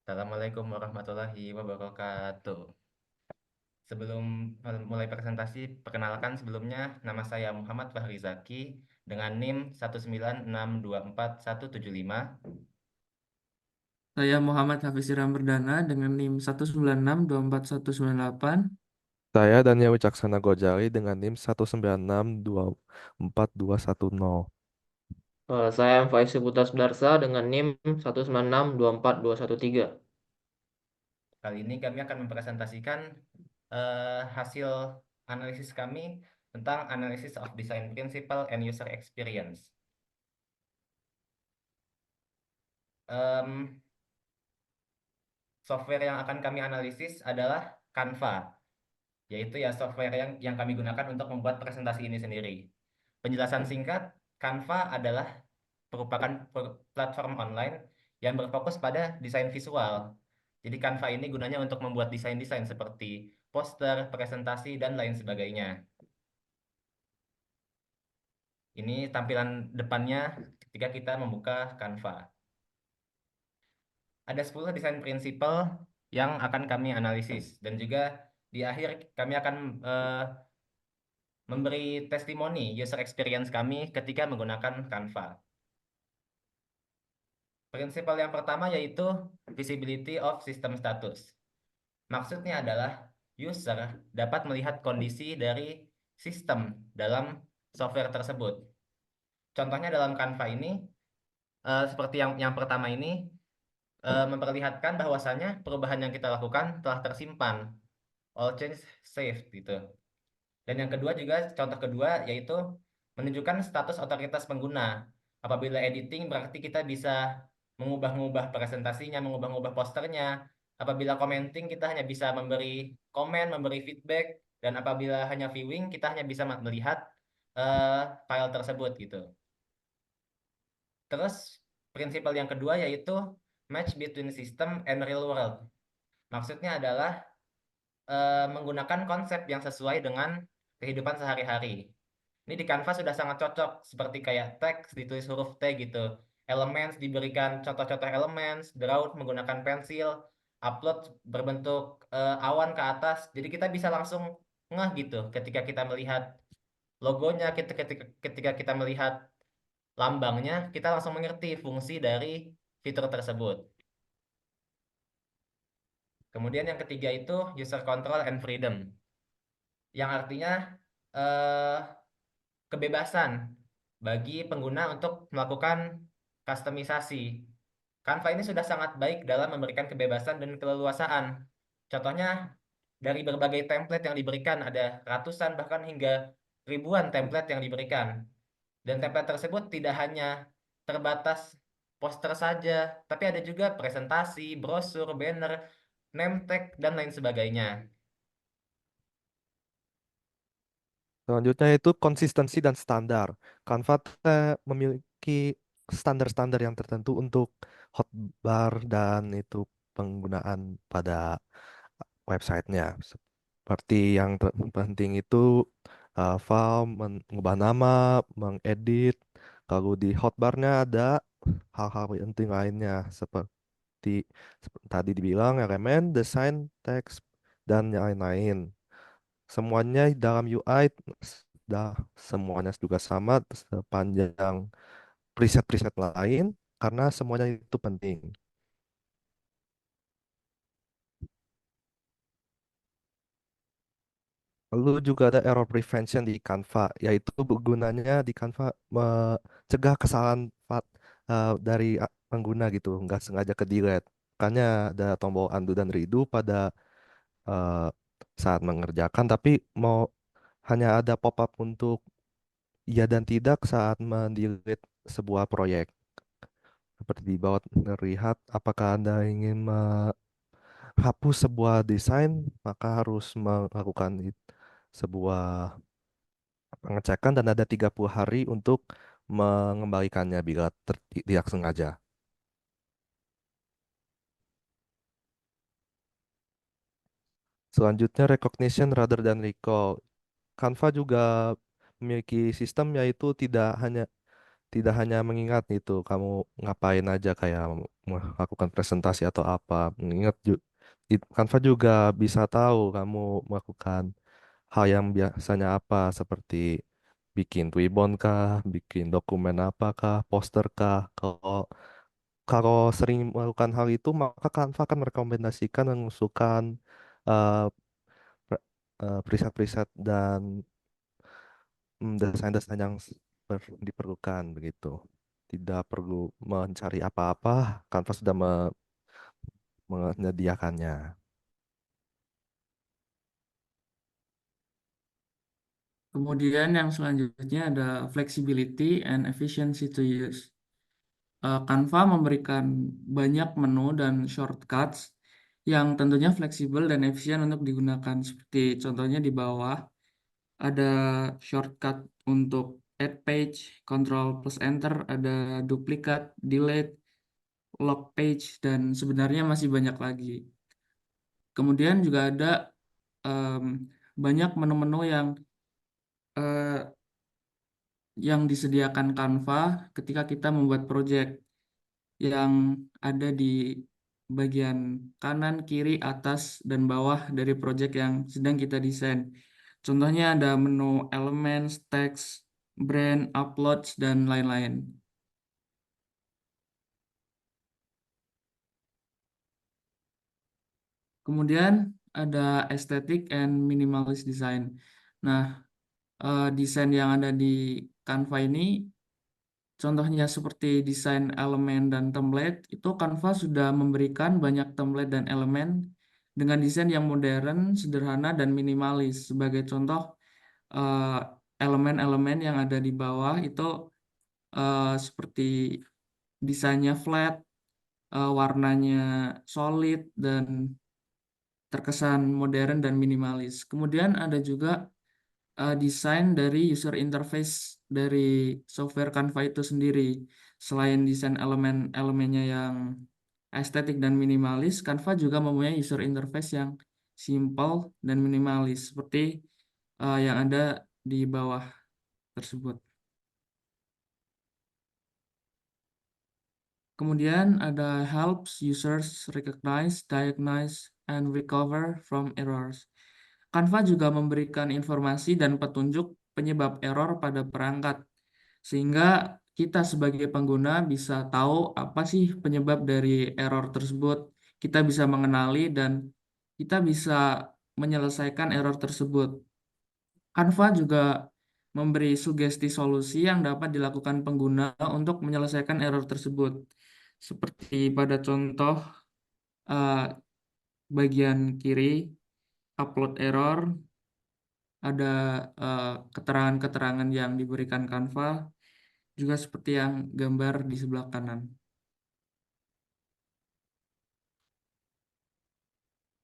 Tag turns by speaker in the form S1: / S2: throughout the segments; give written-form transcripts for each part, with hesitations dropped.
S1: Assalamualaikum warahmatullahi wabarakatuh. Sebelum mulai presentasi, perkenalkan sebelumnya nama saya Muhammad Fahri Zaki dengan NIM 196241175.
S2: Saya Muhammad Hafiz Ilham Perdana dengan NIM 196241198.
S3: Saya Daniel Wicaksana Gojali dengan NIM 196242110.
S4: Saya Faiz Putra Sudarsa dengan NIM 196242113.
S1: Kali ini kami akan mempresentasikan hasil analisis kami tentang Analysis of Design Principle and User Experience. Em, Software yang akan kami analisis adalah Canva, yaitu ya software yang kami gunakan untuk membuat presentasi ini sendiri. Penjelasan singkat, Canva adalah merupakan platform online yang berfokus pada desain visual. Jadi Canva ini gunanya untuk membuat desain-desain seperti poster, presentasi, dan lain sebagainya. Ini tampilan depannya ketika kita membuka Canva. Ada 10 desain prinsipal yang akan kami analisis. Dan juga di akhir kami akan memberi testimoni user experience kami ketika menggunakan Canva. Prinsipal yang pertama yaitu visibility of system status. Maksudnya adalah user dapat melihat kondisi dari sistem dalam software tersebut. Contohnya dalam Canva ini, seperti yang pertama ini, memperlihatkan bahwasannya perubahan yang kita lakukan telah tersimpan, all change saved gitu. Dan yang kedua juga, contoh kedua yaitu menunjukkan status otoritas pengguna. Apabila editing berarti kita bisa mengubah-ubah presentasinya, mengubah-ubah posternya. Apabila commenting kita hanya bisa memberi komen, memberi feedback. Dan apabila hanya viewing kita hanya bisa melihat file tersebut gitu. Terus prinsipal yang kedua yaitu match between system and real world. Maksudnya adalah menggunakan konsep yang sesuai dengan kehidupan sehari-hari. Ini di Canva sudah sangat cocok, seperti kayak teks ditulis huruf T gitu. Elements diberikan contoh-contoh elements, draw menggunakan pensil, upload berbentuk awan ke atas. Jadi kita bisa langsung ngeh gitu ketika kita melihat logonya, ketika kita melihat lambangnya, kita langsung mengerti fungsi dari fitur tersebut. Kemudian yang ketiga itu user control and freedom, yang artinya eh, kebebasan bagi pengguna untuk melakukan kustomisasi. Canva ini sudah sangat baik dalam memberikan kebebasan dan keleluasaan. Contohnya dari berbagai template yang diberikan, ada ratusan bahkan hingga ribuan template yang diberikan. Dan template tersebut tidak hanya terbatas poster saja, tapi ada juga presentasi, brosur, banner, name tag, dan lain sebagainya.
S3: Selanjutnya itu konsistensi dan standar. Canva memiliki standar-standar yang tertentu untuk hotbar dan itu penggunaan pada websitenya. Seperti yang terpenting itu file, mengubah nama, mengedit. Kalau di hotbarnya ada hal-hal penting lainnya seperti tadi dibilang elemen, desain, teks, dan yang lain-lain. Semuanya dalam UI semuanya juga sama sepanjang preset-preset lain karena semuanya itu penting. Lalu juga ada error prevention di Canva, yaitu gunanya di Canva mencegah kesalahan dari pengguna gitu, nggak sengaja ke delete. Makanya ada tombol undo dan redo pada eh, saat mengerjakan, tapi mau hanya ada pop-up untuk iya dan tidak saat mendelete sebuah proyek. Seperti di bawah terlihat, apakah Anda ingin menghapus sebuah desain, maka harus melakukan sebuah pengecekan dan ada 30 hari untuk mengembalikannya bila tidak sengaja. Selanjutnya recognition rather than recall. Canva juga memiliki sistem yaitu tidak hanya tidak hanya mengingat itu kamu ngapain aja kayak melakukan presentasi atau apa. Mengingat Canva juga bisa tahu kamu melakukan hal yang biasanya apa seperti bikin Twibbon kah, bikin dokumen apakah, poster kah. Kalau kalau sering melakukan hal itu maka Canva akan merekomendasikan dan mengusulkan eh, preset-preset dan desain-desain yang diperlukan begitu. Tidak perlu mencari apa-apa, Canva sudah menyediakannya.
S2: Kemudian yang selanjutnya ada flexibility and efficiency to use. Canva memberikan banyak menu dan shortcuts yang tentunya fleksibel dan efisien untuk digunakan. Seperti contohnya di bawah ada shortcut untuk add page, control plus enter, ada duplicate, delete, lock page, dan sebenarnya masih banyak lagi. Kemudian juga ada em, banyak menu-menu eh, yang disediakan Canva ketika kita membuat project yang ada di bagian kanan, kiri, atas, dan bawah dari project yang sedang kita desain. Contohnya ada menu elements, text, brand, uploads, dan lain-lain. Kemudian ada aesthetic and minimalist design. Nah, desain yang ada di Canva ini contohnya seperti desain elemen dan template, itu Canva sudah memberikan banyak template dan elemen dengan desain yang modern, sederhana, dan minimalis. Sebagai contoh, eh, elemen-elemen yang ada di bawah itu seperti desainnya flat, warnanya solid, dan terkesan modern dan minimalis. Kemudian ada juga desain dari user interface dari software Canva itu sendiri. Selain desain elemen-elemennya yang estetik dan minimalis, Canva juga mempunyai user interface yang simple dan minimalis, seperti yang ada di bawah tersebut. Kemudian ada helps users recognize, diagnose, and recover from errors. Canva juga memberikan informasi dan petunjuk penyebab error pada perangkat, sehingga kita sebagai pengguna bisa tahu apa sih penyebab dari error tersebut. Kita bisa mengenali dan kita bisa menyelesaikan error tersebut. Canva juga memberi sugesti solusi yang dapat dilakukan pengguna untuk menyelesaikan error tersebut. Seperti pada contoh eh, bagian kiri, upload error, ada keterangan-keterangan yang diberikan Canva, juga seperti yang gambar di sebelah kanan.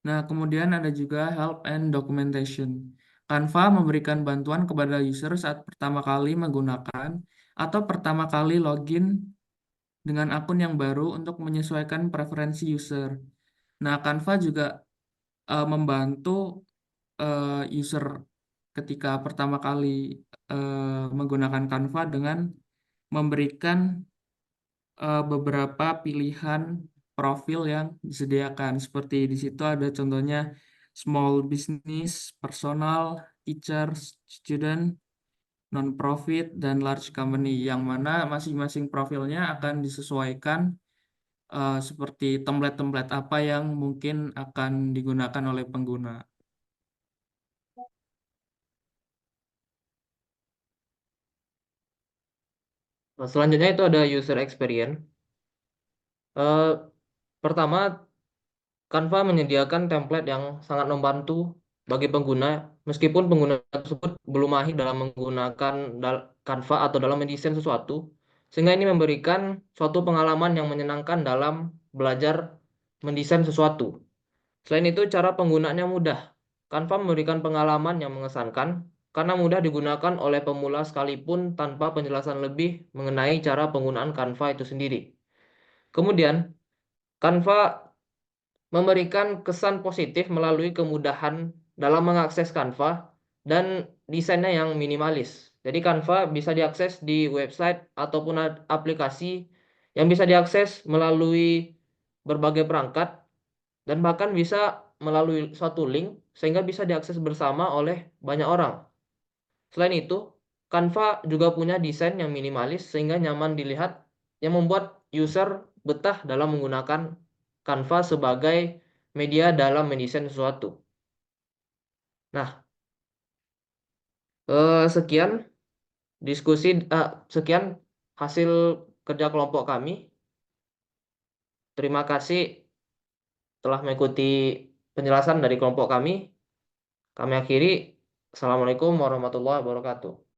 S2: Nah, kemudian ada juga help and documentation. Canva memberikan bantuan kepada user saat pertama kali menggunakan atau pertama kali login dengan akun yang baru untuk menyesuaikan preferensi user. Nah, Canva juga membantu user ketika pertama kali menggunakan Canva dengan memberikan beberapa pilihan profil yang disediakan. Seperti di situ ada contohnya small business, personal, teacher, student, non-profit, dan large company, yang mana masing-masing profilnya akan disesuaikan seperti template-template apa yang mungkin akan digunakan oleh pengguna.
S4: Nah, selanjutnya itu ada user experience. Eh, Pertama, Canva menyediakan template yang sangat membantu bagi pengguna, meskipun pengguna tersebut belum mahir dalam menggunakan Canva atau dalam mendesain sesuatu, sehingga ini memberikan suatu pengalaman yang menyenangkan dalam belajar mendesain sesuatu. Selain itu, cara penggunaannya mudah. Canva memberikan pengalaman yang mengesankan karena mudah digunakan oleh pemula sekalipun tanpa penjelasan lebih mengenai cara penggunaan Canva itu sendiri. Kemudian, Canva memberikan kesan positif melalui kemudahan dalam mengakses Canva dan desainnya yang minimalis. Jadi Canva bisa diakses di website ataupun aplikasi yang bisa diakses melalui berbagai perangkat dan bahkan bisa melalui suatu link sehingga bisa diakses bersama oleh banyak orang. Selain itu, Canva juga punya desain yang minimalis sehingga nyaman dilihat yang membuat user betah dalam menggunakan Canva sebagai media dalam mendesain sesuatu. Nah, sekian sekian hasil kerja kelompok kami. Terima kasih telah mengikuti penjelasan dari kelompok kami. Kami akhiri. Assalamualaikum warahmatullahi wabarakatuh.